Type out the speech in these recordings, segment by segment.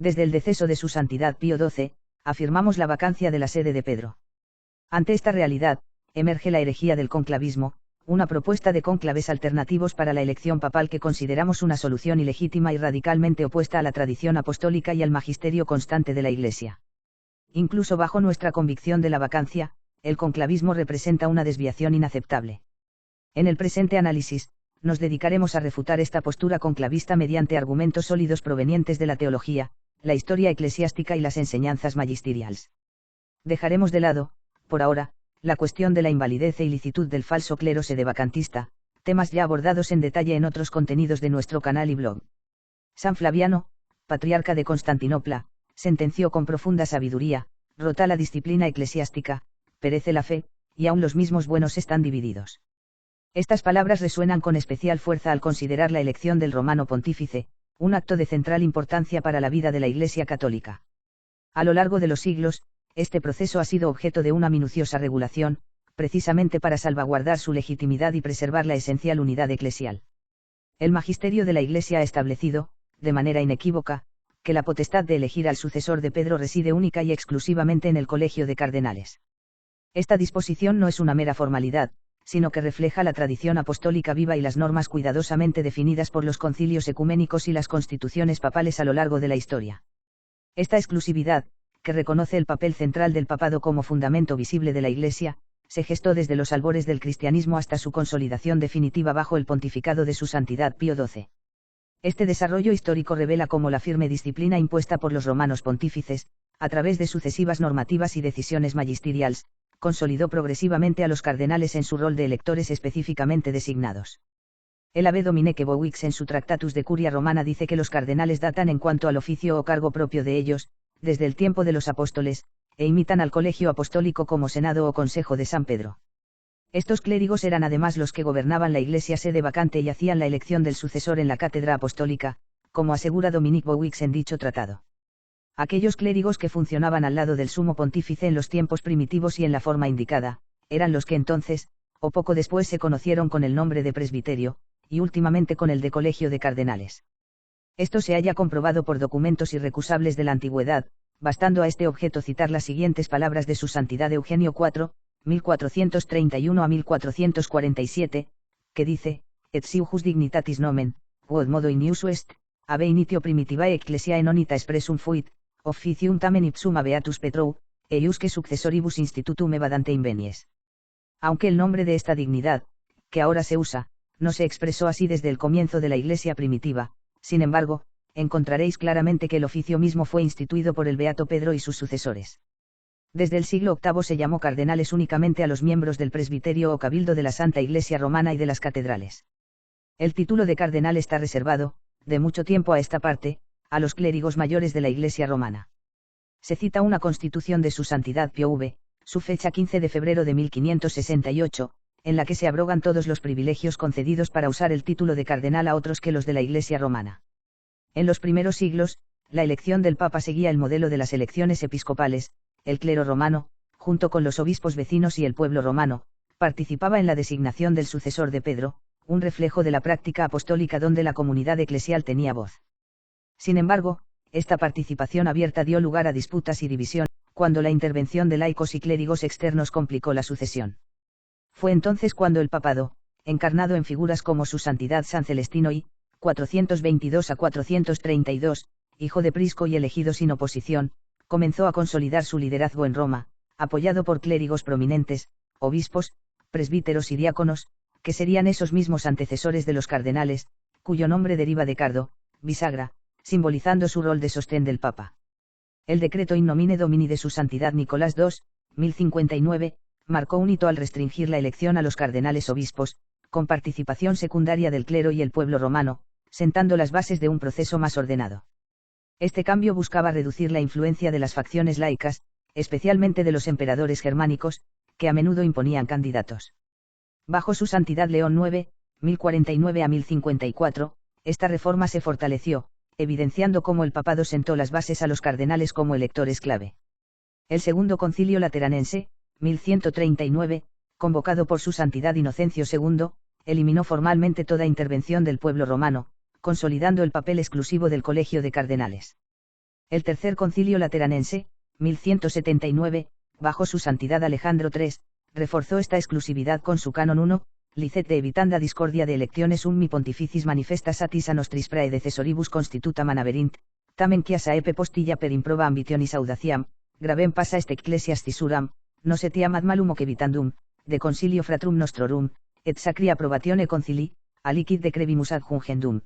Desde el deceso de su santidad Pío XII, afirmamos la vacancia de la sede de Pedro. Ante esta realidad, emerge la herejía del conclavismo, una propuesta de cónclaves alternativos para la elección papal que consideramos una solución ilegítima y radicalmente opuesta a la tradición apostólica y al magisterio constante de la Iglesia. Incluso bajo nuestra convicción de la vacancia, el conclavismo representa una desviación inaceptable. En el presente análisis, nos dedicaremos a refutar esta postura conclavista mediante argumentos sólidos provenientes de la teología, la historia eclesiástica y las enseñanzas magisteriales. Dejaremos de lado, por ahora, la cuestión de la invalidez e ilicitud del falso clero sedevacantista, temas ya abordados en detalle en otros contenidos de nuestro canal y blog. San Flaviano, patriarca de Constantinopla, sentenció con profunda sabiduría: rota la disciplina eclesiástica, perece la fe, y aun los mismos buenos están divididos. Estas palabras resuenan con especial fuerza al considerar la elección del romano pontífice, un acto de central importancia para la vida de la Iglesia católica. A lo largo de los siglos, este proceso ha sido objeto de una minuciosa regulación, precisamente para salvaguardar su legitimidad y preservar la esencial unidad eclesial. El magisterio de la Iglesia ha establecido, de manera inequívoca, que la potestad de elegir al sucesor de Pedro reside única y exclusivamente en el Colegio de Cardenales. Esta disposición no es una mera formalidad, sino que refleja la tradición apostólica viva y las normas cuidadosamente definidas por los concilios ecuménicos y las constituciones papales a lo largo de la historia. Esta exclusividad, que reconoce el papel central del papado como fundamento visible de la Iglesia, se gestó desde los albores del cristianismo hasta su consolidación definitiva bajo el pontificado de su santidad Pío XII. Este desarrollo histórico revela cómo la firme disciplina impuesta por los romanos pontífices, a través de sucesivas normativas y decisiones magisteriales, consolidó progresivamente a los cardenales en su rol de electores específicamente designados. El Abbé Dominique Bowix en su Tractatus de Curia Romana dice que los cardenales datan en cuanto al oficio o cargo propio de ellos, desde el tiempo de los apóstoles, e imitan al colegio apostólico como senado o consejo de San Pedro. Estos clérigos eran además los que gobernaban la Iglesia sede vacante y hacían la elección del sucesor en la cátedra apostólica, como asegura Dominique Bowix en dicho tratado. Aquellos clérigos que funcionaban al lado del sumo pontífice en los tiempos primitivos y en la forma indicada, eran los que entonces, o poco después se conocieron con el nombre de presbiterio, y últimamente con el de colegio de cardenales. Esto se haya comprobado por documentos irrecusables de la antigüedad, bastando a este objeto citar las siguientes palabras de su santidad Eugenio IV, 1431 a 1447, que dice: et si jus dignitatis nomen, quod modo inius est, ab initio primitivae ecclesiae nonita expressum fuit, officium tamen ipsum habeatus Petrou, eiusque successoribus institutum evadante invenies. Aunque el nombre de esta dignidad, que ahora se usa, no se expresó así desde el comienzo de la Iglesia primitiva, sin embargo, encontraréis claramente que el oficio mismo fue instituido por el beato Pedro y sus sucesores. Desde el siglo VIII se llamó cardenales únicamente a los miembros del presbiterio o cabildo de la Santa Iglesia Romana y de las catedrales. El título de cardenal está reservado, de mucho tiempo a esta parte, a los clérigos mayores de la Iglesia Romana. Se cita una constitución de su santidad Pío V, su fecha 15 de febrero de 1568, en la que se abrogan todos los privilegios concedidos para usar el título de cardenal a otros que los de la Iglesia Romana. En los primeros siglos, la elección del Papa seguía el modelo de las elecciones episcopales. El clero romano, junto con los obispos vecinos y el pueblo romano, participaba en la designación del sucesor de Pedro, un reflejo de la práctica apostólica donde la comunidad eclesial tenía voz. Sin embargo, esta participación abierta dio lugar a disputas y división, cuando la intervención de laicos y clérigos externos complicó la sucesión. Fue entonces cuando el papado, encarnado en figuras como su santidad San Celestino I, 422 a 432, hijo de Prisco y elegido sin oposición, comenzó a consolidar su liderazgo en Roma, apoyado por clérigos prominentes, obispos, presbíteros y diáconos, que serían esos mismos antecesores de los cardenales, cuyo nombre deriva de cardo, bisagra, simbolizando su rol de sostén del Papa. El decreto in nomine Domini de su santidad Nicolás II, 1059, marcó un hito al restringir la elección a los cardenales obispos, con participación secundaria del clero y el pueblo romano, sentando las bases de un proceso más ordenado. Este cambio buscaba reducir la influencia de las facciones laicas, especialmente de los emperadores germánicos, que a menudo imponían candidatos. Bajo su santidad León IX, 1049 a 1054, esta reforma se fortaleció, evidenciando cómo el papado sentó las bases a los cardenales como electores clave. El Segundo Concilio Lateranense, 1139, convocado por su santidad Inocencio II, eliminó formalmente toda intervención del pueblo romano, consolidando el papel exclusivo del Colegio de Cardenales. El Tercer Concilio Lateranense, 1179, bajo su santidad Alejandro III, reforzó esta exclusividad con su canon 1, licet de evitanda discordia de electiones summi pontificis manifesta satis a nostris praedecesoribus constituta manaverint, tamen quia saepe postilla per improba ambitionis audaciam, gravem passa est ecclesiastisuram, nos etiam ad malum hoc evitandum, de concilio fratrum nostrorum, et sacri approbatione concili, aliquid decrebimus adjungendum.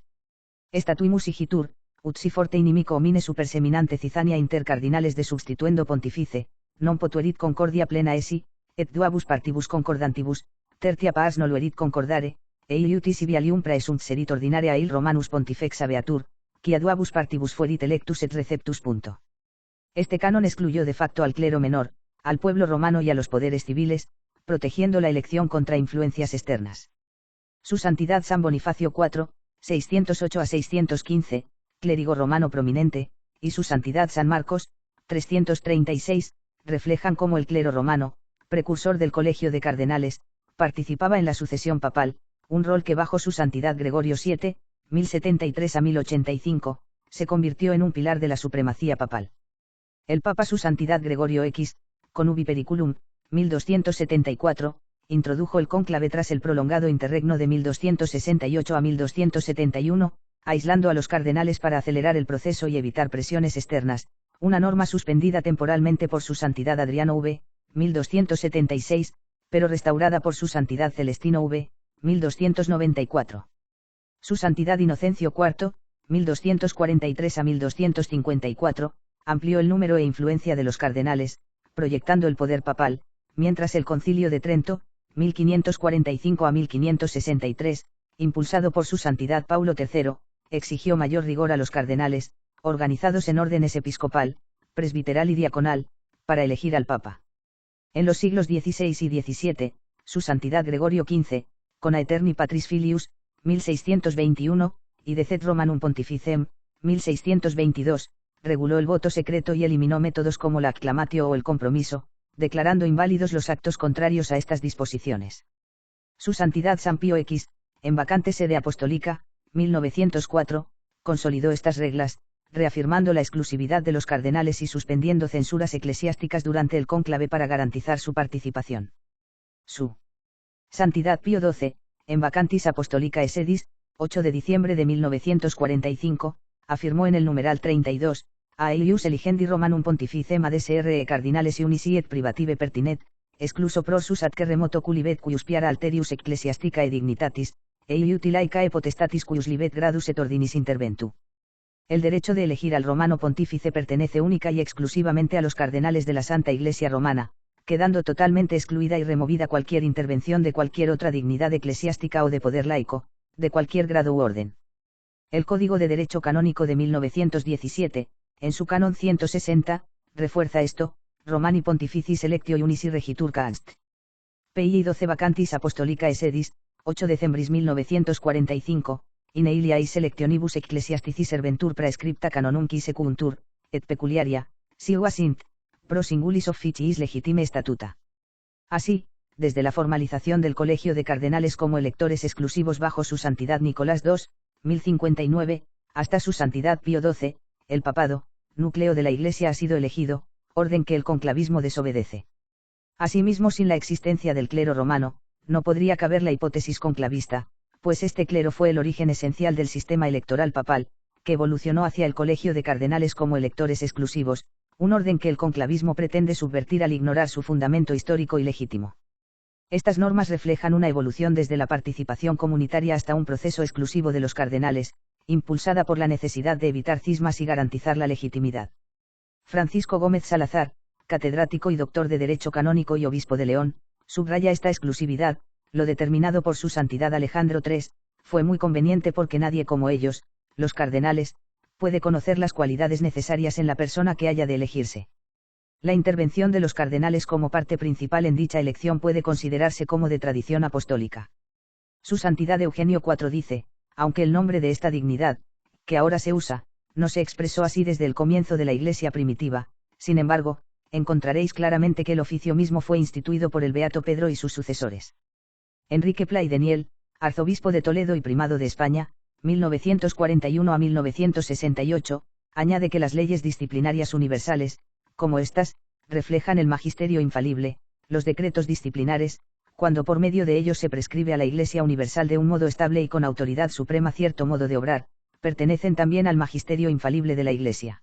Statuimus igitur, ut si forte inimico homine superseminante cizania inter cardinales de substituendo pontifice, non potuerit concordia plena esi, et duabus partibus concordantibus, tertia pars noluerit concordare, e iutis ibialium praesunt serit ordinare a il Romanus pontifex habeatur, qui a duabus partibus fuerit electus et receptus. Este canon excluyó de facto al clero menor, al pueblo romano y a los poderes civiles, protegiendo la elección contra influencias externas. Su Santidad San Bonifacio IV, 608 a 615, clérigo romano prominente, y su Santidad San Marcos, 336, reflejan cómo el clero romano, precursor del Colegio de Cardenales, participaba en la sucesión papal, un rol que bajo su Santidad Gregorio VII, 1073 a 1085, se convirtió en un pilar de la supremacía papal. El Papa su Santidad Gregorio X, con Ubi Periculum, 1274, introdujo el cónclave tras el prolongado interregno de 1268 a 1271, aislando a los cardenales para acelerar el proceso y evitar presiones externas, una norma suspendida temporalmente por su Santidad Adriano V, 1276, pero restaurada por su Santidad Celestino V, 1294. Su Santidad Inocencio IV, 1243 a 1254, amplió el número e influencia de los cardenales, proyectando el poder papal, mientras el Concilio de Trento, 1545 a 1563, impulsado por su Santidad Paulo III, exigió mayor rigor a los cardenales, organizados en órdenes episcopal, presbiteral y diaconal, para elegir al Papa. En los siglos XVI y XVII, su Santidad Gregorio XV, con Aeterni Patris Filius, 1621, y Decet Romanum Pontificem, 1622, reguló el voto secreto y eliminó métodos como la acclamatio o el compromiso, declarando inválidos los actos contrarios a estas disposiciones. Su Santidad San Pío X, en vacante sede apostólica, 1904, consolidó estas reglas, reafirmando la exclusividad de los cardenales y suspendiendo censuras eclesiásticas durante el cónclave para garantizar su participación. Su Santidad Pío XII, en vacantis apostolicae sedis, 8 de diciembre de 1945, afirmó en el numeral 32, Aelius eligendi Romanum Pontificem ad sre cardinales unisi et privative pertinet, excluso prorsus ad que remoto culibet cuius piara alterius ecclesiastica e dignitatis, e utilae potestatis cuius libet gradus et ordinis interventu. El derecho de elegir al romano pontífice pertenece única y exclusivamente a los cardenales de la Santa Iglesia Romana, quedando totalmente excluida y removida cualquier intervención de cualquier otra dignidad eclesiástica o de poder laico, de cualquier grado u orden. El Código de Derecho Canónico de 1917, en su canon 160, refuerza esto, Romani Pontificis Electio Unisi Regitur Canst. P.I. 12 Vacantis Apostolicae Sedis, 8 decembris 1945, in Eiliae Selectionibus Ecclesiastici Serventur Praescripta Canonum qui secuntur, et peculiaria, siua sint, pro singulis officiis legitime statuta. Así, desde la formalización del Colegio de Cardenales como electores exclusivos bajo su Santidad Nicolás II, 1059, hasta su Santidad Pío XII, el papado, núcleo de la Iglesia ha sido elegido, orden que el conclavismo desobedece. Asimismo, sin la existencia del clero romano, no podría caber la hipótesis conclavista, pues este clero fue el origen esencial del sistema electoral papal, que evolucionó hacia el Colegio de Cardenales como electores exclusivos, un orden que el conclavismo pretende subvertir al ignorar su fundamento histórico y legítimo. Estas normas reflejan una evolución desde la participación comunitaria hasta un proceso exclusivo de los cardenales, impulsada por la necesidad de evitar cismas y garantizar la legitimidad. Francisco Gómez Salazar, catedrático y doctor de Derecho Canónico y obispo de León, subraya esta exclusividad, lo determinado por su Santidad Alejandro III, fue muy conveniente porque nadie como ellos, los cardenales, puede conocer las cualidades necesarias en la persona que haya de elegirse. La intervención de los cardenales como parte principal en dicha elección puede considerarse como de tradición apostólica. Su Santidad Eugenio IV dice, aunque el nombre de esta dignidad, que ahora se usa, no se expresó así desde el comienzo de la Iglesia primitiva, sin embargo, encontraréis claramente que el oficio mismo fue instituido por el Beato Pedro y sus sucesores. Enrique Pla y Deniel, arzobispo de Toledo y primado de España, 1941 a 1968, añade que las leyes disciplinarias universales, como estas, reflejan el magisterio infalible, los decretos disciplinares, cuando por medio de ellos se prescribe a la Iglesia universal de un modo estable y con autoridad suprema cierto modo de obrar, pertenecen también al magisterio infalible de la Iglesia.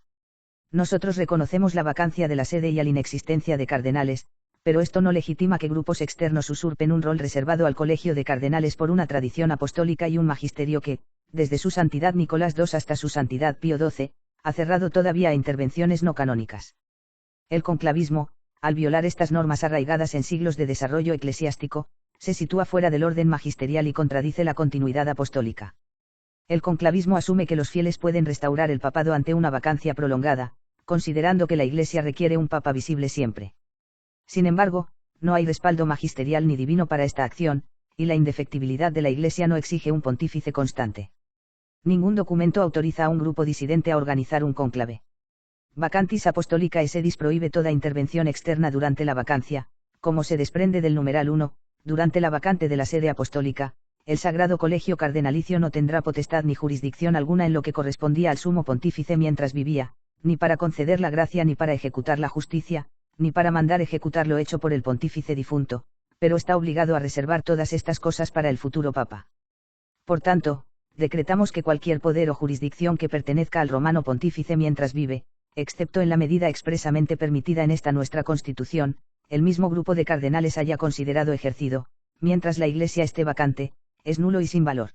Nosotros reconocemos la vacancia de la sede y a la inexistencia de cardenales, pero esto no legitima que grupos externos usurpen un rol reservado al colegio de cardenales por una tradición apostólica y un magisterio que, desde su santidad Nicolás II hasta su santidad Pío XII, ha cerrado todavía a intervenciones no canónicas. El conclavismo, al violar estas normas arraigadas en siglos de desarrollo eclesiástico, se sitúa fuera del orden magisterial y contradice la continuidad apostólica. El conclavismo asume que los fieles pueden restaurar el papado ante una vacancia prolongada, considerando que la Iglesia requiere un papa visible siempre. Sin embargo, no hay respaldo magisterial ni divino para esta acción, y la indefectibilidad de la Iglesia no exige un pontífice constante. Ningún documento autoriza a un grupo disidente a organizar un cónclave. Vacantis Apostolica Sedis prohíbe toda intervención externa durante la vacancia, como se desprende del numeral 1, durante la vacante de la sede apostólica, el Sagrado Colegio Cardenalicio no tendrá potestad ni jurisdicción alguna en lo que correspondía al sumo pontífice mientras vivía, ni para conceder la gracia ni para ejecutar la justicia, ni para mandar ejecutar lo hecho por el pontífice difunto, pero está obligado a reservar todas estas cosas para el futuro papa. Por tanto, decretamos que cualquier poder o jurisdicción que pertenezca al romano pontífice mientras vive, excepto en la medida expresamente permitida en esta nuestra Constitución, el mismo grupo de cardenales haya considerado ejercido, mientras la Iglesia esté vacante, es nulo y sin valor.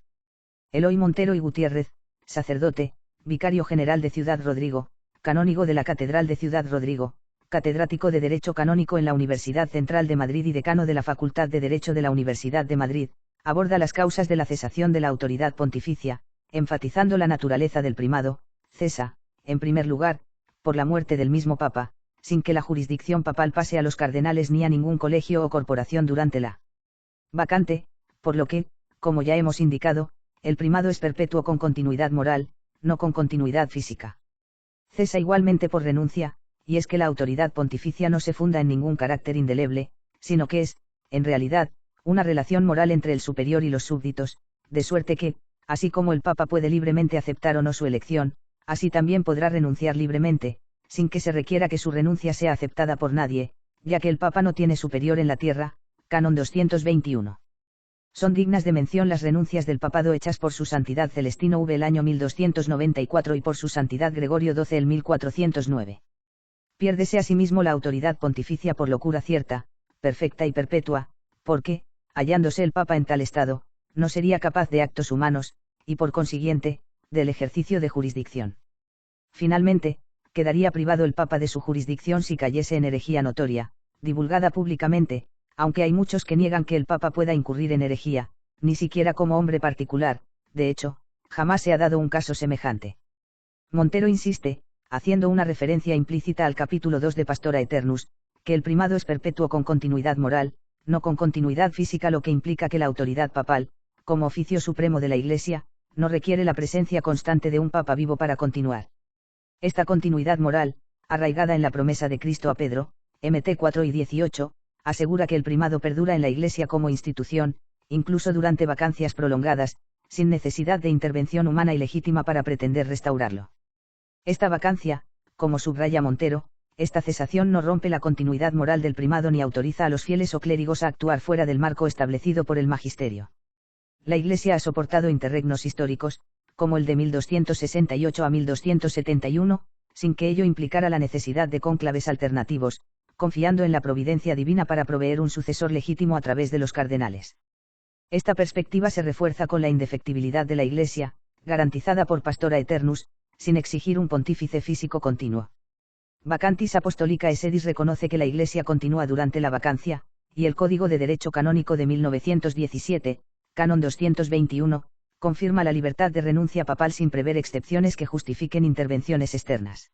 Eloy Montero y Gutiérrez, sacerdote, vicario general de Ciudad Rodrigo, canónigo de la Catedral de Ciudad Rodrigo, catedrático de Derecho Canónico en la Universidad Central de Madrid y decano de la Facultad de Derecho de la Universidad de Madrid, aborda las causas de la cesación de la autoridad pontificia, enfatizando la naturaleza del primado. Cesa, en primer lugar, por la muerte del mismo Papa, sin que la jurisdicción papal pase a los cardenales ni a ningún colegio o corporación durante la vacante, por lo que, como ya hemos indicado, el primado es perpetuo con continuidad moral, no con continuidad física. Cesa igualmente por renuncia, y es que la autoridad pontificia no se funda en ningún carácter indeleble, sino que es, en realidad, una relación moral entre el superior y los súbditos, de suerte que, así como el Papa puede libremente aceptar o no su elección, así también podrá renunciar libremente, sin que se requiera que su renuncia sea aceptada por nadie, ya que el Papa no tiene superior en la tierra, Canon 221. Son dignas de mención las renuncias del papado hechas por su santidad Celestino V el año 1294 y por su santidad Gregorio XII el 1409. Piérdese asimismo la autoridad pontificia por locura cierta, perfecta y perpetua, porque, hallándose el Papa en tal estado, no sería capaz de actos humanos, y por consiguiente, del ejercicio de jurisdicción. Finalmente, quedaría privado el Papa de su jurisdicción si cayese en herejía notoria, divulgada públicamente, aunque hay muchos que niegan que el Papa pueda incurrir en herejía, ni siquiera como hombre particular, de hecho, jamás se ha dado un caso semejante. Montero insiste, haciendo una referencia implícita al capítulo 2 de Pastora Eternus, que el primado es perpetuo con continuidad moral, no con continuidad física, lo que implica que la autoridad papal, como oficio supremo de la Iglesia, no requiere la presencia constante de un Papa vivo para continuar. Esta continuidad moral, arraigada en la promesa de Cristo a Pedro, Mt 4 y 18, asegura que el primado perdura en la Iglesia como institución, incluso durante vacancias prolongadas, sin necesidad de intervención humana y legítima para pretender restaurarlo. Esta vacancia, como subraya Montero, esta cesación no rompe la continuidad moral del primado ni autoriza a los fieles o clérigos a actuar fuera del marco establecido por el magisterio. La Iglesia ha soportado interregnos históricos, como el de 1268 a 1271, sin que ello implicara la necesidad de cónclaves alternativos, confiando en la providencia divina para proveer un sucesor legítimo a través de los cardenales. Esta perspectiva se refuerza con la indefectibilidad de la Iglesia, garantizada por Pastora Eternus, sin exigir un pontífice físico continuo. Vacantis Apostolica Sedis reconoce que la Iglesia continúa durante la vacancia, y el Código de Derecho Canónico de 1917, Canon 221, confirma la libertad de renuncia papal sin prever excepciones que justifiquen intervenciones externas.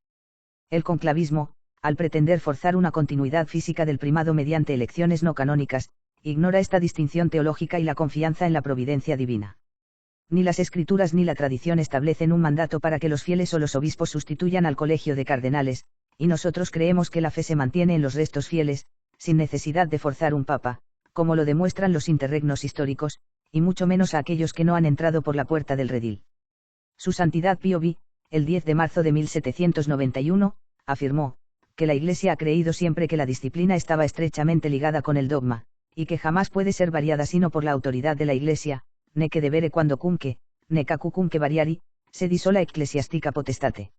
El conclavismo, al pretender forzar una continuidad física del primado mediante elecciones no canónicas, ignora esta distinción teológica y la confianza en la providencia divina. Ni las escrituras ni la tradición establecen un mandato para que los fieles o los obispos sustituyan al colegio de cardenales, y nosotros creemos que la fe se mantiene en los restos fieles, sin necesidad de forzar un papa, como lo demuestran los interregnos históricos, y mucho menos a aquellos que no han entrado por la puerta del redil. Su Santidad Pío V, el 10 de marzo de 1791, afirmó, que la Iglesia ha creído siempre que la disciplina estaba estrechamente ligada con el dogma, y que jamás puede ser variada sino por la autoridad de la Iglesia, ne que debere quandocunque, ne cacunque variari, sed sola ecclesiastica potestate.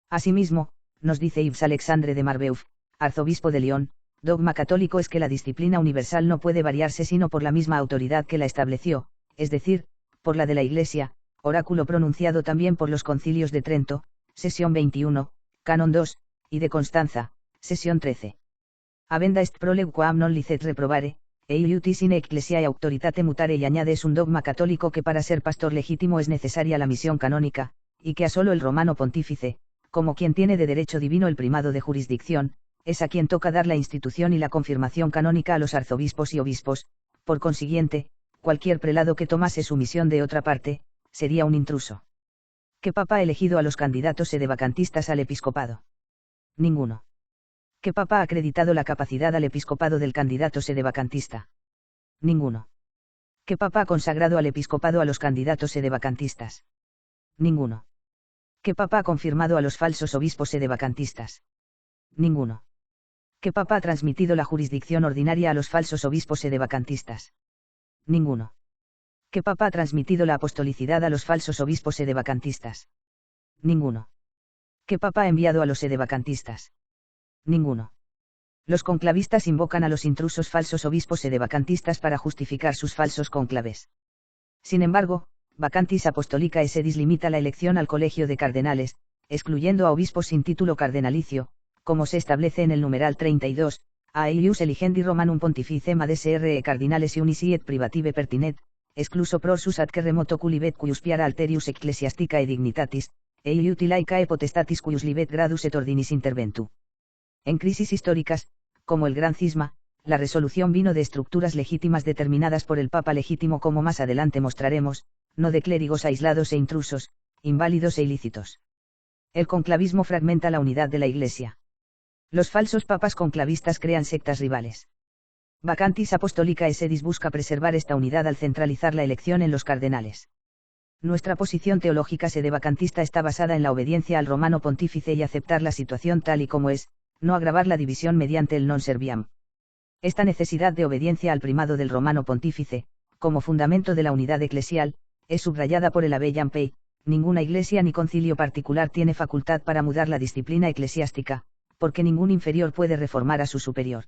Asimismo, nos dice Yves Alexandre de Marbeuf, arzobispo de Lyon, dogma católico es que la disciplina universal no puede variarse sino por la misma autoridad que la estableció, es decir, por la de la Iglesia, oráculo pronunciado también por los concilios de Trento, sesión 21, canon 2, y de Constanza, sesión 13. Avenda est proleu quam non licet reprobare, e iutis in ecclesiae auctoritate mutare, y añade es un dogma católico que para ser pastor legítimo es necesaria la misión canónica, y que a solo el romano pontífice, como quien tiene de derecho divino el primado de jurisdicción, es a quien toca dar la institución y la confirmación canónica a los arzobispos y obispos. Por consiguiente, cualquier prelado que tomase su misión de otra parte, sería un intruso. ¿Qué papa ha elegido a los candidatos sedevacantistas al episcopado? Ninguno. ¿Qué papa ha acreditado la capacidad al episcopado del candidato sedevacantista? Ninguno. ¿Qué papa ha consagrado al episcopado a los candidatos sedevacantistas? Ninguno. ¿Qué papa ha confirmado a los falsos obispos sedevacantistas? Ninguno. ¿Qué papa ha transmitido la jurisdicción ordinaria a los falsos obispos sedevacantistas? Ninguno. ¿Qué papa ha transmitido la apostolicidad a los falsos obispos sedevacantistas? Ninguno. ¿Qué papa ha enviado a los sedevacantistas? Ninguno. Los conclavistas invocan a los intrusos falsos obispos sedevacantistas para justificar sus falsos cónclaves. Sin embargo, Vacantis Apostolica Sedis limita la elección al colegio de cardenales, excluyendo a obispos sin título cardenalicio, como se establece en el numeral 32, a eius eligendi Romanum Pontificem ad sre cardinales unisi et privative pertinet, excluso prorsus ad que remoto culibet cuius piara alterius ecclesiastica e dignitatis, e iutilae potestatis cuius libet gradus et ordinis interventu. En crisis históricas, como el Gran Cisma, la resolución vino de estructuras legítimas determinadas por el Papa legítimo, como más adelante mostraremos, no de clérigos aislados e intrusos, inválidos e ilícitos. El conclavismo fragmenta la unidad de la Iglesia. Los falsos papas conclavistas crean sectas rivales. Vacantis Apostolica Sedis busca preservar esta unidad al centralizar la elección en los cardenales. Nuestra posición teológica sedevacantista está basada en la obediencia al romano pontífice y aceptar la situación tal y como es, no agravar la división mediante el non serviam. Esta necesidad de obediencia al primado del romano pontífice, como fundamento de la unidad eclesial, es subrayada por el Abbe Jampey. Ninguna iglesia ni concilio particular tiene facultad para mudar la disciplina eclesiástica, porque ningún inferior puede reformar a su superior.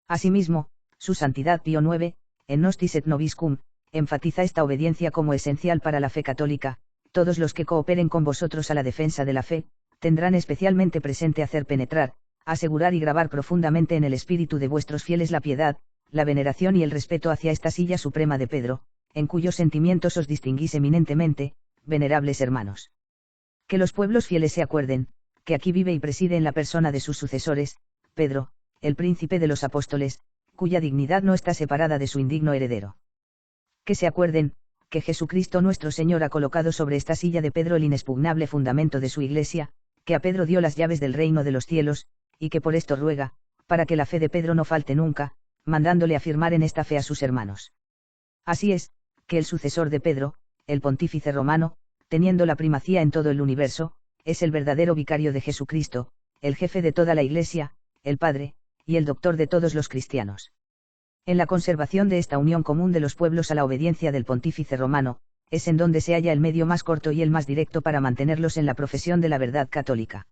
Asimismo, su santidad Pío IX, en Nostis et Nobiscum, enfatiza esta obediencia como esencial para la fe católica. Todos los que cooperen con vosotros a la defensa de la fe, tendrán especialmente presente hacer penetrar, asegurar y grabar profundamente en el espíritu de vuestros fieles la piedad, la veneración y el respeto hacia esta silla suprema de Pedro, en cuyos sentimientos os distinguís eminentemente, venerables hermanos. Que los pueblos fieles se acuerden, que aquí vive y preside en la persona de sus sucesores, Pedro, el príncipe de los apóstoles, cuya dignidad no está separada de su indigno heredero. Que se acuerden, que Jesucristo nuestro Señor ha colocado sobre esta silla de Pedro el inexpugnable fundamento de su Iglesia, que a Pedro dio las llaves del reino de los cielos, y que por esto ruega, para que la fe de Pedro no falte nunca, mandándole afirmar en esta fe a sus hermanos. Así es, que el sucesor de Pedro, el pontífice romano, teniendo la primacía en todo el universo, es el verdadero vicario de Jesucristo, el jefe de toda la Iglesia, el Padre, y el doctor de todos los cristianos. En la conservación de esta unión común de los pueblos a la obediencia del pontífice romano, es en donde se halla el medio más corto y el más directo para mantenerlos en la profesión de la verdad católica.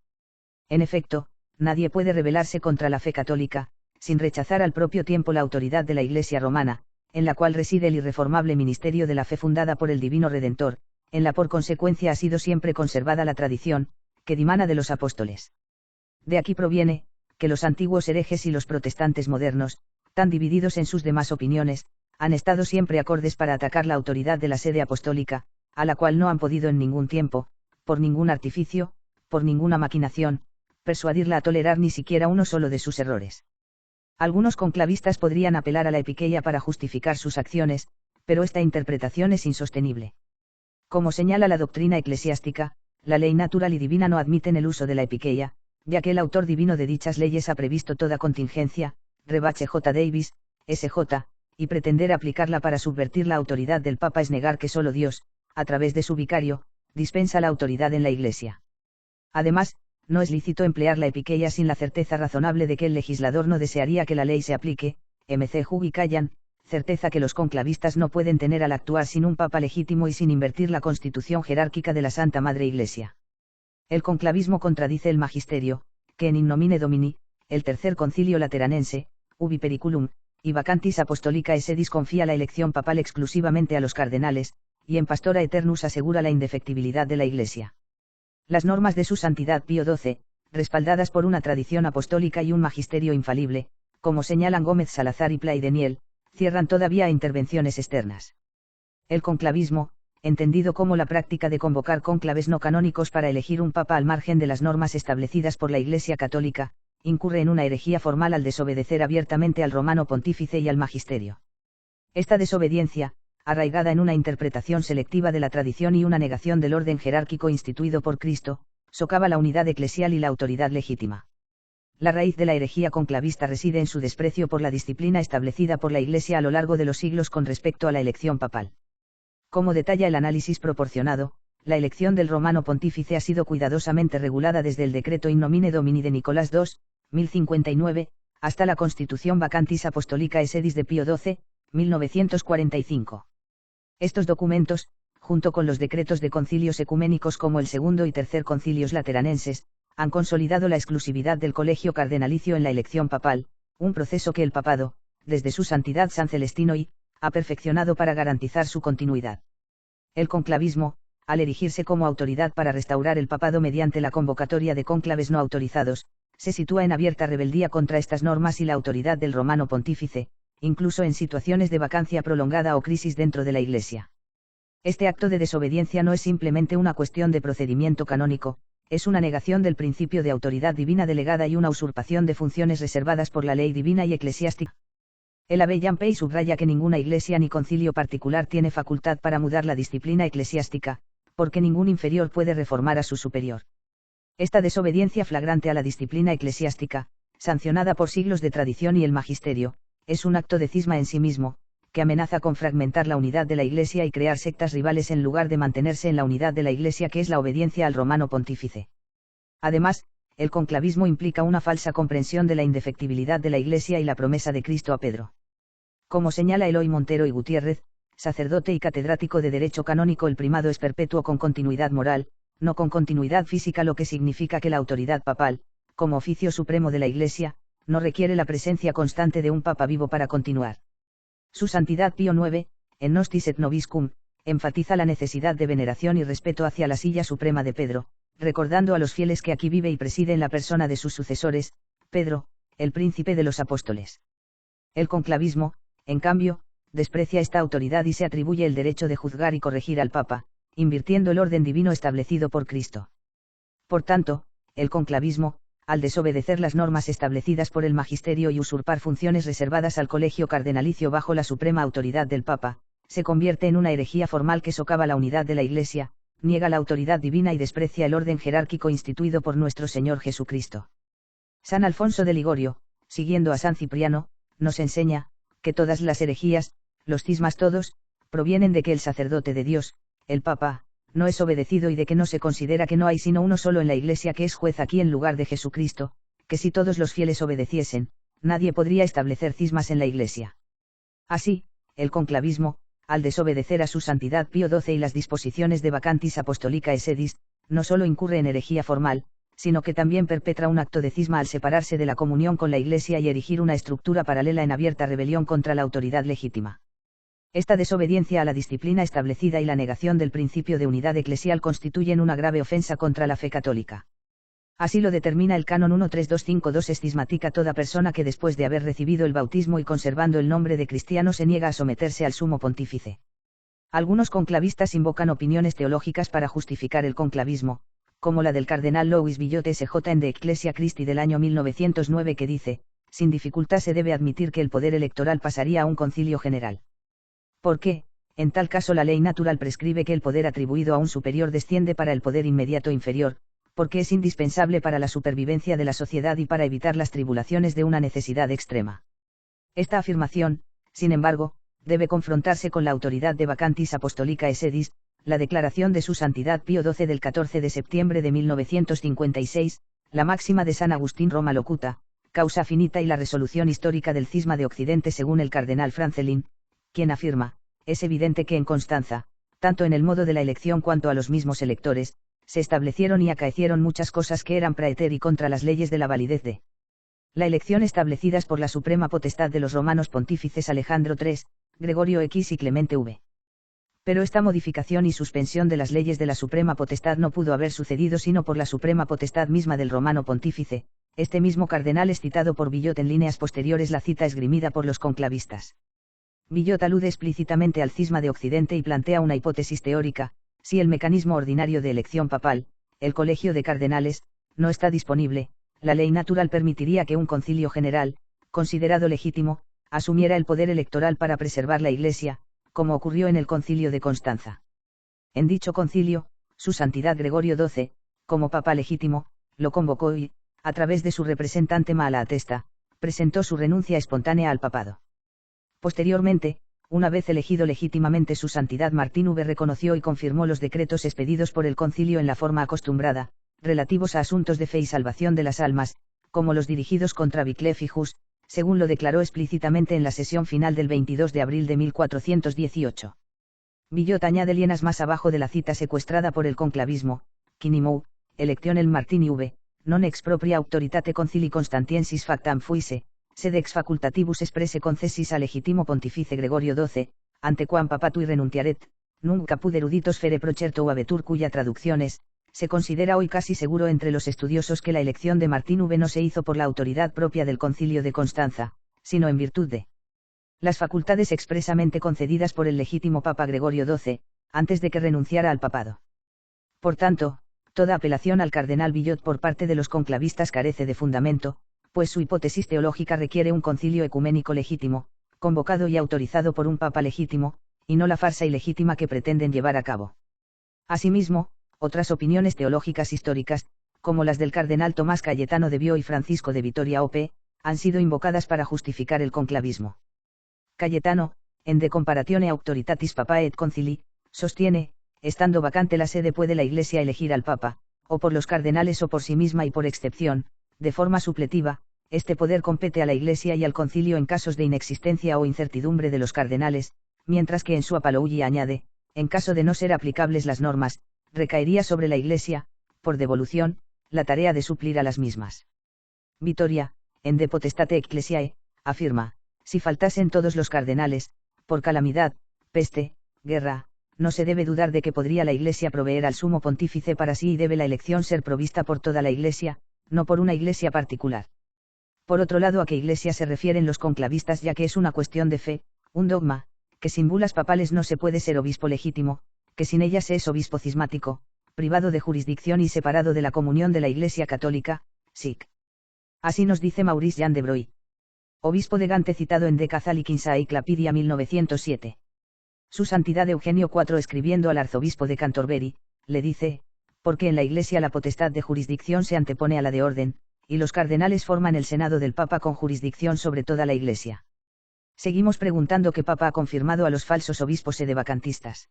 En efecto, nadie puede rebelarse contra la fe católica, sin rechazar al propio tiempo la autoridad de la Iglesia romana, en la cual reside el irreformable ministerio de la fe fundada por el Divino Redentor, en la por consecuencia ha sido siempre conservada la tradición, que dimana de los apóstoles. De aquí proviene, que los antiguos herejes y los protestantes modernos, tan divididos en sus demás opiniones, han estado siempre acordes para atacar la autoridad de la sede apostólica, a la cual no han podido en ningún tiempo, por ningún artificio, por ninguna maquinación, persuadirla a tolerar ni siquiera uno solo de sus errores. Algunos conclavistas podrían apelar a la epiqueia para justificar sus acciones, pero esta interpretación es insostenible. Como señala la doctrina eclesiástica, la ley natural y divina no admiten el uso de la epiqueia, ya que el autor divino de dichas leyes ha previsto toda contingencia, Rebache J. Davis, S.J., y pretender aplicarla para subvertir la autoridad del Papa es negar que solo Dios, a través de su vicario, dispensa la autoridad en la Iglesia. Además, no es lícito emplear la epiqueia sin la certeza razonable de que el legislador no desearía que la ley se aplique, mc jugi callan, certeza que los conclavistas no pueden tener al actuar sin un papa legítimo y sin invertir la constitución jerárquica de la Santa Madre Iglesia. El conclavismo contradice el magisterio, que en In Nomine Domini, el tercer concilio lateranense, ubi periculum, y vacantis apostolicae sedis confía la elección papal exclusivamente a los cardenales, y en Pastora Eternus asegura la indefectibilidad de la Iglesia. Las normas de su santidad Pío XII, respaldadas por una tradición apostólica y un magisterio infalible, como señalan Gómez Salazar y Plaideniel, cierran todavía a intervenciones externas. El conclavismo, entendido como la práctica de convocar cónclaves no canónicos para elegir un papa al margen de las normas establecidas por la Iglesia Católica, incurre en una herejía formal al desobedecer abiertamente al romano pontífice y al magisterio. Esta desobediencia, arraigada en una interpretación selectiva de la tradición y una negación del orden jerárquico instituido por Cristo, socava la unidad eclesial y la autoridad legítima. La raíz de la herejía conclavista reside en su desprecio por la disciplina establecida por la Iglesia a lo largo de los siglos con respecto a la elección papal. Como detalla el análisis proporcionado, la elección del romano pontífice ha sido cuidadosamente regulada desde el decreto In Nomine Domini de Nicolás II, 1059, hasta la Constitución Vacantis Apostolicae Sedis de Pío XII, 1945. Estos documentos, junto con los decretos de concilios ecuménicos como el segundo y tercer concilios lateranenses, han consolidado la exclusividad del colegio cardenalicio en la elección papal, un proceso que el papado, desde su santidad San Celestino I, ha perfeccionado para garantizar su continuidad. El conclavismo, al erigirse como autoridad para restaurar el papado mediante la convocatoria de cónclaves no autorizados, se sitúa en abierta rebeldía contra estas normas y la autoridad del romano pontífice, incluso en situaciones de vacancia prolongada o crisis dentro de la Iglesia. Este acto de desobediencia no es simplemente una cuestión de procedimiento canónico, es una negación del principio de autoridad divina delegada y una usurpación de funciones reservadas por la ley divina y eclesiástica. El Abbé Jean Pey subraya que ninguna iglesia ni concilio particular tiene facultad para mudar la disciplina eclesiástica, porque ningún inferior puede reformar a su superior. Esta desobediencia flagrante a la disciplina eclesiástica, sancionada por siglos de tradición y el magisterio, es un acto de cisma en sí mismo, que amenaza con fragmentar la unidad de la Iglesia y crear sectas rivales en lugar de mantenerse en la unidad de la Iglesia que es la obediencia al romano pontífice. Además, el conclavismo implica una falsa comprensión de la indefectibilidad de la Iglesia y la promesa de Cristo a Pedro. Como señala Eloy Montero y Gutiérrez, sacerdote y catedrático de Derecho Canónico, el primado es perpetuo con continuidad moral, no con continuidad física, lo que significa que la autoridad papal, como oficio supremo de la Iglesia, no requiere la presencia constante de un papa vivo para continuar. Su Santidad Pío IX, en Nostis et Noviscum, enfatiza la necesidad de veneración y respeto hacia la silla suprema de Pedro, recordando a los fieles que aquí vive y preside en la persona de sus sucesores, Pedro, el príncipe de los apóstoles. El conclavismo, en cambio, desprecia esta autoridad y se atribuye el derecho de juzgar y corregir al Papa, invirtiendo el orden divino establecido por Cristo. Por tanto, el conclavismo, al desobedecer las normas establecidas por el magisterio y usurpar funciones reservadas al colegio cardenalicio bajo la suprema autoridad del Papa, se convierte en una herejía formal que socava la unidad de la Iglesia, niega la autoridad divina y desprecia el orden jerárquico instituido por nuestro Señor Jesucristo. San Alfonso de Ligorio, siguiendo a San Cipriano, nos enseña, que todas las herejías, los cismas todos, provienen de que el sacerdote de Dios, el Papa, no es obedecido y de que no se considera que no hay sino uno solo en la Iglesia que es juez aquí en lugar de Jesucristo, que si todos los fieles obedeciesen, nadie podría establecer cismas en la Iglesia. Así, el conclavismo, al desobedecer a su santidad Pío XII y las disposiciones de Vacantis Apostolicae Sedis, no solo incurre en herejía formal, sino que también perpetra un acto de cisma al separarse de la comunión con la Iglesia y erigir una estructura paralela en abierta rebelión contra la autoridad legítima. Esta desobediencia a la disciplina establecida y la negación del principio de unidad eclesial constituyen una grave ofensa contra la fe católica. Así lo determina el canon 13252: escismática toda persona que después de haber recibido el bautismo y conservando el nombre de cristiano se niega a someterse al sumo pontífice. Algunos conclavistas invocan opiniones teológicas para justificar el conclavismo, como la del cardenal Louis Billot S.J. en De Ecclesia Christi del año 1909, que dice, sin dificultad se debe admitir que el poder electoral pasaría a un concilio general. Porque, en tal caso la ley natural prescribe que el poder atribuido a un superior desciende para el poder inmediato inferior, porque es indispensable para la supervivencia de la sociedad y para evitar las tribulaciones de una necesidad extrema. Esta afirmación, sin embargo, debe confrontarse con la autoridad de Vacantis Apostolicae Sedis, la declaración de su Santidad Pío XII del 14 de septiembre de 1956, la máxima de San Agustín Roma Locuta, causa finita y la resolución histórica del cisma de Occidente según el cardenal Francelin, quien afirma, es evidente que en Constanza, tanto en el modo de la elección cuanto a los mismos electores, se establecieron y acaecieron muchas cosas que eran praeter y contra las leyes de la validez de la elección establecidas por la suprema potestad de los romanos pontífices Alejandro III, Gregorio X y Clemente V. Pero esta modificación y suspensión de las leyes de la suprema potestad no pudo haber sucedido sino por la suprema potestad misma del romano pontífice. Este mismo cardenal es citado por Villot en líneas posteriores, la cita esgrimida por los conclavistas. Villot alude explícitamente al cisma de Occidente y plantea una hipótesis teórica: si el mecanismo ordinario de elección papal, el colegio de cardenales, no está disponible, la ley natural permitiría que un concilio general, considerado legítimo, asumiera el poder electoral para preservar la Iglesia, como ocurrió en el concilio de Constanza. En dicho concilio, su Santidad Gregorio XII, como papa legítimo, lo convocó y, a través de su representante Malatesta, presentó su renuncia espontánea al papado. Posteriormente, una vez elegido legítimamente, su Santidad Martín V reconoció y confirmó los decretos expedidos por el concilio en la forma acostumbrada, relativos a asuntos de fe y salvación de las almas, como los dirigidos contra Wycliffe y Hus, según lo declaró explícitamente en la sesión final del 22 de abril de 1418. Villot añade líneas más abajo de la cita secuestrada por el conclavismo: Quinimou, electionem Martini V, non expropria autoritate concili Constantiensis factam fuise, sed ex facultatibus expresse concessis a legitimo pontifice Gregorio XII, ante quam papatui renunciaret, nunc capud eruditos fere procerto o abetur, cuya traducción es: se considera hoy casi seguro entre los estudiosos que la elección de Martín V no se hizo por la autoridad propia del concilio de Constanza, sino en virtud de las facultades expresamente concedidas por el legítimo Papa Gregorio XII, antes de que renunciara al papado. Por tanto, toda apelación al cardenal Villot por parte de los conclavistas carece de fundamento, pues su hipótesis teológica requiere un concilio ecuménico legítimo, convocado y autorizado por un papa legítimo, y no la farsa ilegítima que pretenden llevar a cabo. Asimismo, otras opiniones teológicas históricas, como las del cardenal Tomás Cayetano de Bio y Francisco de Vitoria Op., han sido invocadas para justificar el conclavismo. Cayetano, en De Comparatione Auctoritatis Papae et Concili, sostiene: estando vacante la sede puede la Iglesia elegir al Papa, o por los cardenales o por sí misma, y por excepción, de forma supletiva, este poder compete a la Iglesia y al concilio en casos de inexistencia o incertidumbre de los cardenales, mientras que en su Apology añade: en caso de no ser aplicables las normas, recaería sobre la Iglesia, por devolución, la tarea de suplir a las mismas. Vitoria, en De Potestate Ecclesiae, afirma: si faltasen todos los cardenales, por calamidad, peste, guerra, no se debe dudar de que podría la Iglesia proveer al sumo pontífice para sí, y debe la elección ser provista por toda la Iglesia, no por una Iglesia particular. Por otro lado, ¿a qué Iglesia se refieren los conclavistas? Ya que es una cuestión de fe, un dogma, que sin bulas papales no se puede ser obispo legítimo, que sin ellas se es obispo cismático, privado de jurisdicción y separado de la comunión de la Iglesia católica, sic. Así nos dice Maurice Jean de Broglie, obispo de Gante, citado en De Catholicinsa y Clapidia 1907. Su Santidad Eugenio IV, escribiendo al arzobispo de Canterbury, le dice: porque en la Iglesia la potestad de jurisdicción se antepone a la de orden, y los cardenales forman el senado del Papa con jurisdicción sobre toda la Iglesia. Seguimos preguntando: ¿qué Papa ha confirmado a los falsos obispos sedevacantistas?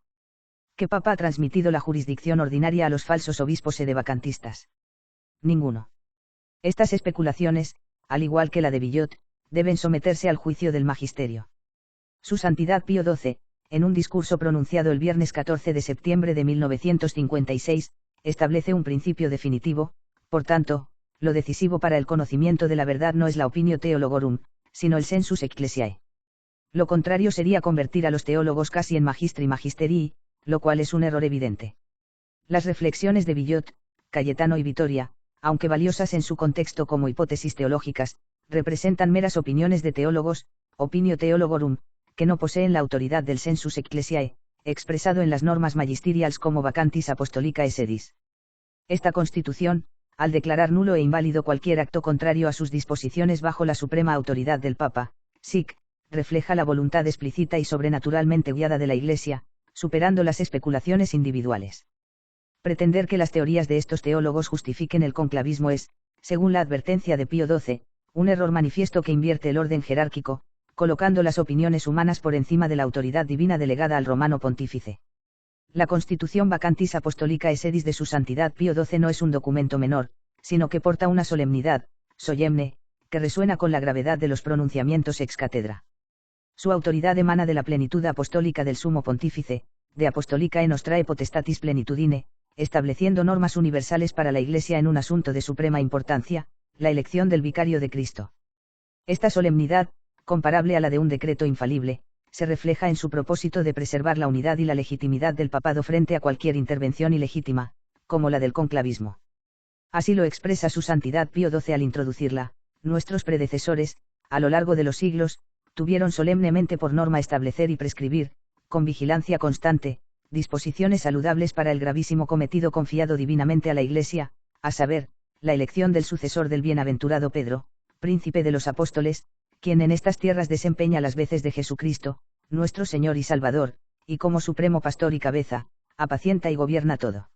¿Qué Papa ha transmitido la jurisdicción ordinaria a los falsos obispos sedevacantistas? Ninguno. Estas especulaciones, al igual que la de Villot, deben someterse al juicio del magisterio. Su Santidad Pío XII, en un discurso pronunciado el viernes 14 de septiembre de 1956, establece un principio definitivo: por tanto, lo decisivo para el conocimiento de la verdad no es la opinio theologorum, sino el sensus ecclesiae. Lo contrario sería convertir a los teólogos casi en magistri magisterii, lo cual es un error evidente. Las reflexiones de Villot, Cayetano y Vitoria, aunque valiosas en su contexto como hipótesis teológicas, representan meras opiniones de teólogos, opinio theologorum, que no poseen la autoridad del sensus ecclesiae, expresado en las normas magisterials como vacantis apostolicae sedis. Esta Constitución, al declarar nulo e inválido cualquier acto contrario a sus disposiciones bajo la suprema autoridad del Papa, sic, refleja la voluntad explícita y sobrenaturalmente guiada de la Iglesia, superando las especulaciones individuales. Pretender que las teorías de estos teólogos justifiquen el conclavismo es, según la advertencia de Pío XII, un error manifiesto que invierte el orden jerárquico, colocando las opiniones humanas por encima de la autoridad divina delegada al romano pontífice. La Constitución Vacantis Apostolicae Sedis de su Santidad Pío XII no es un documento menor, sino que porta una solemnidad, solemne, que resuena con la gravedad de los pronunciamientos ex cátedra. Su autoridad emana de la plenitud apostólica del Sumo Pontífice, de Apostolicae Nostrae Potestatis Plenitudine, estableciendo normas universales para la Iglesia en un asunto de suprema importancia, la elección del vicario de Cristo. Esta solemnidad, comparable a la de un decreto infalible, se refleja en su propósito de preservar la unidad y la legitimidad del papado frente a cualquier intervención ilegítima, como la del conclavismo. Así lo expresa su Santidad Pío XII al introducirla. Nuestros predecesores, a lo largo de los siglos, tuvieron solemnemente por norma establecer y prescribir, con vigilancia constante, disposiciones saludables para el gravísimo cometido confiado divinamente a la Iglesia, a saber, la elección del sucesor del bienaventurado Pedro, príncipe de los apóstoles, quien en estas tierras desempeña las veces de Jesucristo, nuestro Señor y Salvador, y como supremo pastor y cabeza, apacienta y gobierna todo.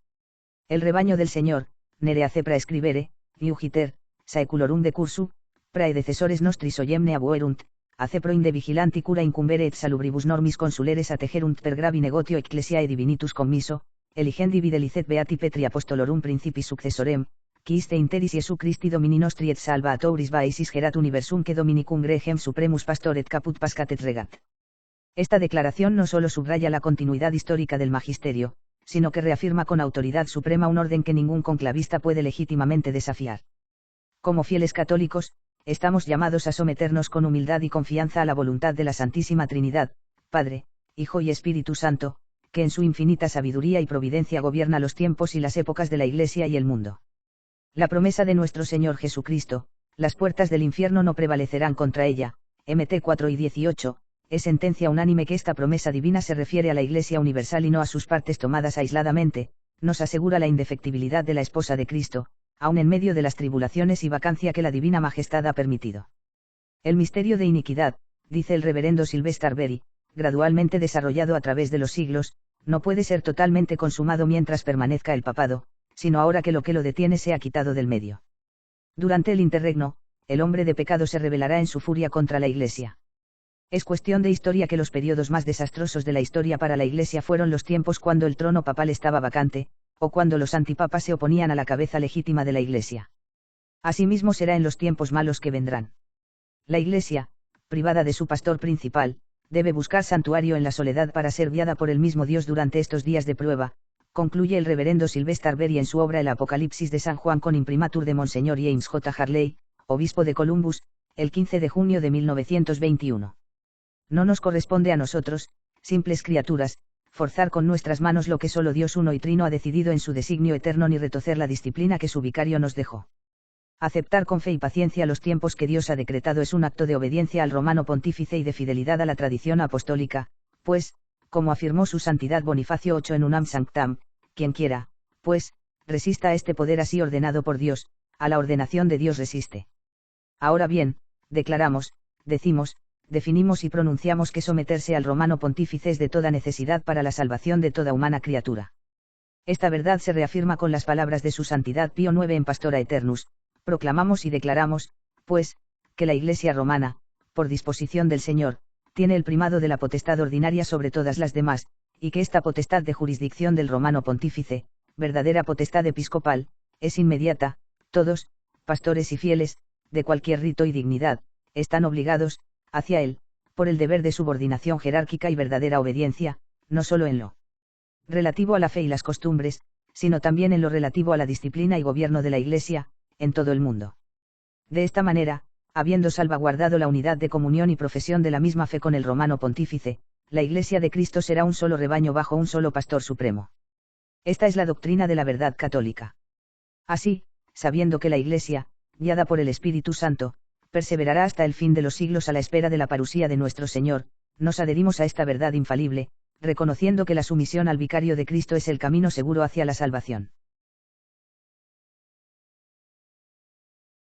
El rebaño del Señor, nere hace praescribere, iugiter, saeculorum decursu, praedecesores nostri solemne abuerunt, hace proinde vigilanti cura incumbere et salubribus normis consuleres ategerunt per gravi negotio ecclesiae divinitus commiso, eligendi videlicet beati Petri apostolorum principis successorem, quiste interis Iesu Christi Domini nostri et salvatouris baesis gerat universum que Dominicum Gregem supremus pastor et caput pascat et regat. Esta declaración no solo subraya la continuidad histórica del magisterio, sino que reafirma con autoridad suprema un orden que ningún conclavista puede legítimamente desafiar. Como fieles católicos, estamos llamados a someternos con humildad y confianza a la voluntad de la Santísima Trinidad, Padre, Hijo y Espíritu Santo, que en su infinita sabiduría y providencia gobierna los tiempos y las épocas de la Iglesia y el mundo. La promesa de nuestro Señor Jesucristo, las puertas del infierno no prevalecerán contra ella, Mt 4 y 18, es sentencia unánime que esta promesa divina se refiere a la Iglesia universal y no a sus partes tomadas aisladamente, nos asegura la indefectibilidad de la esposa de Cristo, aun en medio de las tribulaciones y vacancia que la divina majestad ha permitido. El misterio de iniquidad, dice el reverendo Sylvester Berry, gradualmente desarrollado a través de los siglos, no puede ser totalmente consumado mientras permanezca el papado, sino ahora que lo detiene se ha quitado del medio. Durante el interregno, el hombre de pecado se rebelará en su furia contra la Iglesia. Es cuestión de historia que los periodos más desastrosos de la historia para la Iglesia fueron los tiempos cuando el trono papal estaba vacante, o cuando los antipapas se oponían a la cabeza legítima de la Iglesia. Asimismo será en los tiempos malos que vendrán. La Iglesia, privada de su pastor principal, debe buscar santuario en la soledad para ser guiada por el mismo Dios durante estos días de prueba, concluye el reverendo Sylvester Berry en su obra El Apocalipsis de San Juan con imprimatur de Monseñor James J. Harley, obispo de Columbus, el 15 de junio de 1921. No nos corresponde a nosotros, simples criaturas, forzar con nuestras manos lo que solo Dios uno y trino ha decidido en su designio eterno ni retorcer la disciplina que su vicario nos dejó. Aceptar con fe y paciencia los tiempos que Dios ha decretado es un acto de obediencia al romano pontífice y de fidelidad a la tradición apostólica, pues, como afirmó su Santidad Bonifacio VIII en Unam Sanctam, quien quiera, pues, resista a este poder así ordenado por Dios, a la ordenación de Dios resiste. Ahora bien, declaramos, decimos, definimos y pronunciamos que someterse al romano pontífice es de toda necesidad para la salvación de toda humana criatura. Esta verdad se reafirma con las palabras de su Santidad Pío IX en Pastora Eternus, proclamamos y declaramos, pues, que la Iglesia romana, por disposición del Señor, tiene el primado de la potestad ordinaria sobre todas las demás, y que esta potestad de jurisdicción del romano pontífice, verdadera potestad episcopal, es inmediata, todos, pastores y fieles, de cualquier rito y dignidad, están obligados, hacia él, por el deber de subordinación jerárquica y verdadera obediencia, no solo en lo relativo a la fe y las costumbres, sino también en lo relativo a la disciplina y gobierno de la Iglesia, en todo el mundo. De esta manera, habiendo salvaguardado la unidad de comunión y profesión de la misma fe con el romano pontífice, la Iglesia de Cristo será un solo rebaño bajo un solo pastor supremo. Esta es la doctrina de la verdad católica. Así, sabiendo que la Iglesia, guiada por el Espíritu Santo, perseverará hasta el fin de los siglos a la espera de la parusía de nuestro Señor, nos adherimos a esta verdad infalible, reconociendo que la sumisión al vicario de Cristo es el camino seguro hacia la salvación.